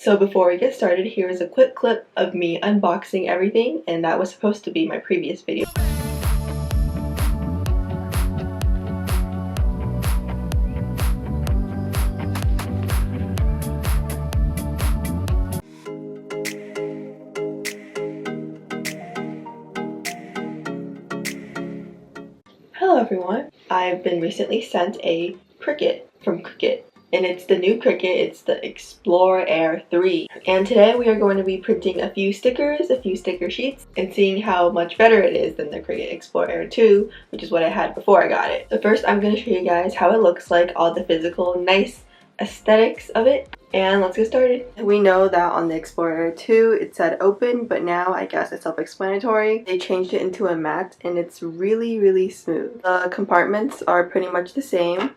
So before we get started, here is a quick clip of me unboxing everything, and that was supposed to be my previous video. Hello everyone! I've been recently sent a Cricut from Cricut. And it's the new Cricut, it's the Explore Air 3. And today we are going to be printing a few stickers, a few sticker sheets, and seeing how much better it is than the Cricut Explore Air 2, which is what I had before I got it. So first I'm going to show you guys how it looks like, all the physical nice aesthetics of it. And let's get started. We know that on the Explore Air 2 it said open, but now I guess it's self-explanatory. They changed it into a matte and it's really smooth. The compartments are pretty much the same.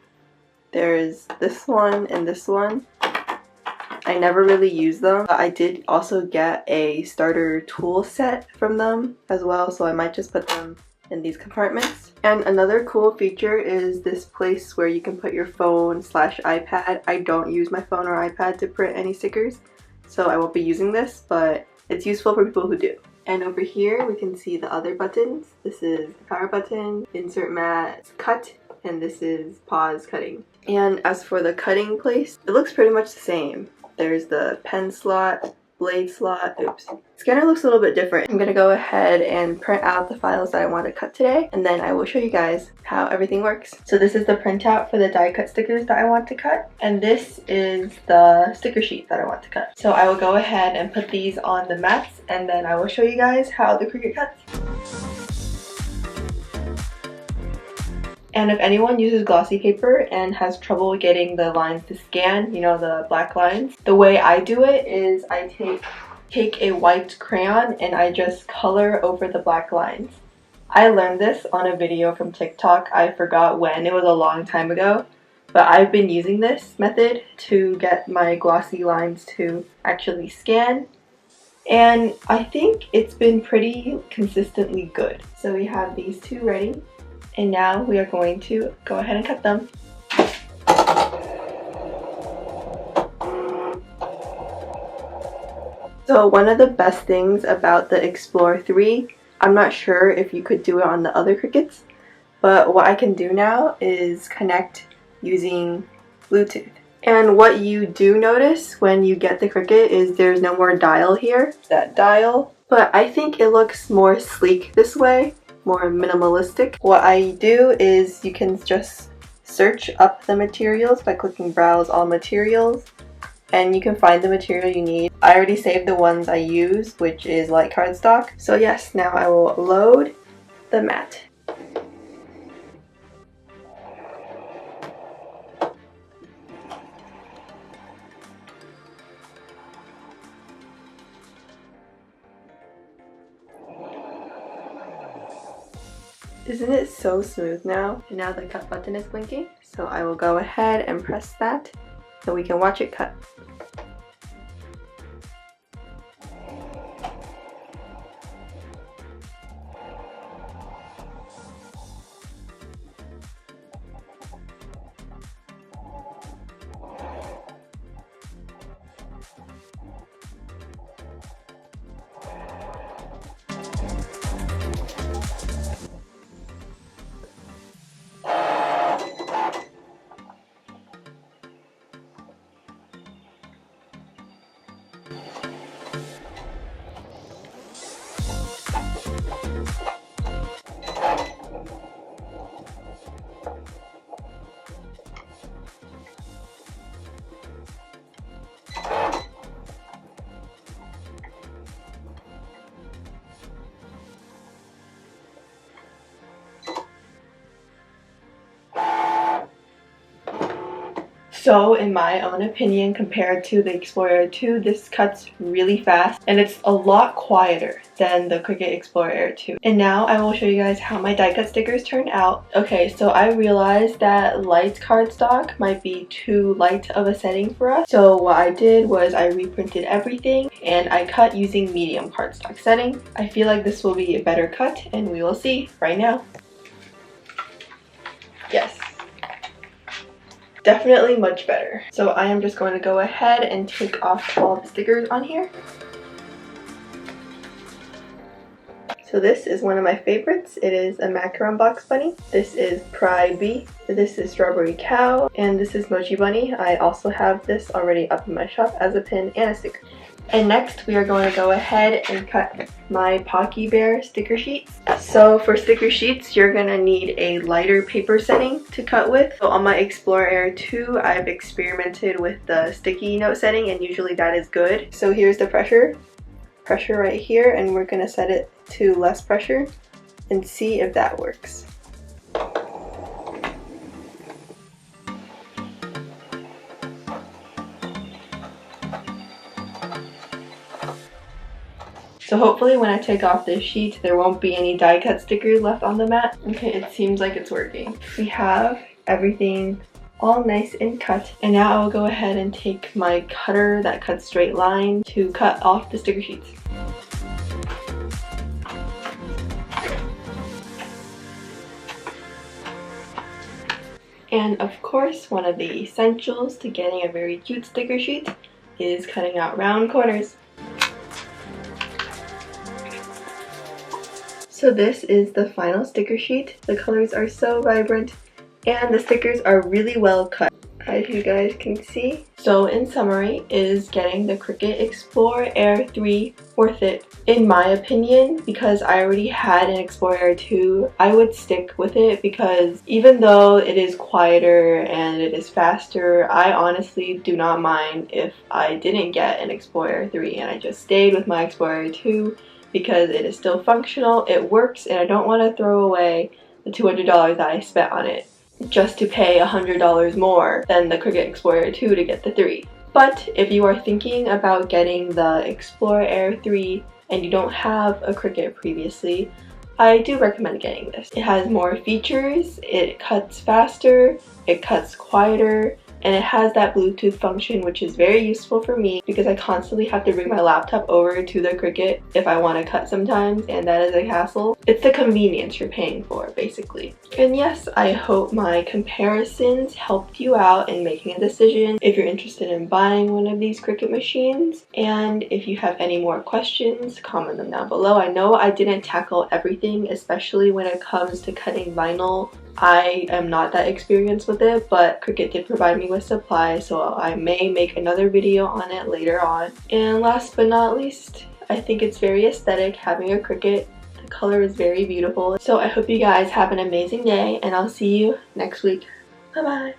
There's this one and this one. I never really use them. I did also get a starter tool set from them as well, so I might just put them in these compartments. And another cool feature is this place where you can put your phone / iPad. I don't use my phone or iPad to print any stickers, so I won't be using this, but it's useful for people who do. And over here we can see the other buttons. This is the power button, insert mat, cut, and this is pause cutting. And as for the cutting place, it looks pretty much the same. There's the pen slot, blade slot, oops. Scanner looks a little bit different. I'm gonna go ahead and print out the files that I want to cut today, and then I will show you guys how everything works. So this is the printout for the die cut stickers that I want to cut, and this is the sticker sheet that I want to cut. So I will go ahead and put these on the mats, and then I will show you guys how the Cricut cuts. And if anyone uses glossy paper and has trouble getting the lines to scan, you know, the black lines, the way I do it is I take a white crayon and I just color over the black lines. I learned this on a video from TikTok. I forgot when, it was a long time ago, but I've been using this method to get my glossy lines to actually scan, and I think it's been pretty consistently good. So we have these two ready. And now we are going to go ahead and cut them. So one of the best things about the Explore 3, I'm not sure if you could do it on the other Cricuts, but what I can do now is connect using Bluetooth. And what you do notice when you get the Cricut is there's no more dial here, that dial, but I think it looks more sleek this way, more minimalistic. What I do is you can just search up the materials by clicking browse all materials, and you can find the material you need. I already saved the ones I use, which is light cardstock. So yes, now I will load the mat. Isn't it so smooth now? And now the cut button is blinking, so I will go ahead and press that so we can watch it cut. So in my own opinion, compared to the Explore Air 2, this cuts really fast and it's a lot quieter than the Cricut Explore Air 2. And now I will show you guys how my die cut stickers turned out. Okay, so I realized that light cardstock might be too light of a setting for us. So what I did was I reprinted everything and I cut using medium cardstock setting. I feel like this will be a better cut and we will see right now. Yes. Definitely much better. So I am just going to go ahead and take off all the stickers on here. So this is one of my favorites. It is a macaron box bunny. This is Pride Bee. This is Strawberry Cow. And this is Mochi Bunny. I also have this already up in my shop as a pin and a sticker. And next we are going to go ahead and cut my Pocky Bear sticker sheets. So for sticker sheets, you're going to need a lighter paper setting to cut with. So on my Explore Air 2, I've experimented with the sticky note setting, and usually that is good. So here's the pressure right here, and we're going to set it to less pressure and see if that works. So hopefully when I take off this sheet, there won't be any die cut stickers left on the mat. Okay, it seems like it's working. We have everything all nice and cut. And now I will go ahead and take my cutter that cuts straight line to cut off the sticker sheets. And of course, one of the essentials to getting a very cute sticker sheet is cutting out round corners. So this is the final sticker sheet. The colors are so vibrant and the stickers are really well cut, as you guys can see. So in summary, is getting the Cricut Explore Air 3 worth it? In my opinion, because I already had an Explore Air 2, I would stick with it because even though it is quieter and it is faster, I honestly do not mind if I didn't get an Explore Air 3 and I just stayed with my Explore Air 2 because it is still functional, it works, and I don't want to throw away the $200 that I spent on it just to pay $100 more than the Cricut Explore Air 2 to get the 3. But if you are thinking about getting the Explore Air 3 and you don't have a Cricut previously, I do recommend getting this. It has more features, it cuts faster, it cuts quieter, and it has that Bluetooth function, which is very useful for me because I constantly have to bring my laptop over to the Cricut if I want to cut sometimes, and that is a hassle. It's the convenience you're paying for, basically. And yes, I hope my comparisons helped you out in making a decision if you're interested in buying one of these Cricut machines. And if you have any more questions, comment them down below. I know I didn't tackle everything, especially when it comes to cutting vinyl. I am not that experienced with it, but Cricut did provide me with supplies, so I may make another video on it later on. And last but not least, I think it's very aesthetic having a Cricut. The color is very beautiful. So I hope you guys have an amazing day, and I'll see you next week. Bye bye!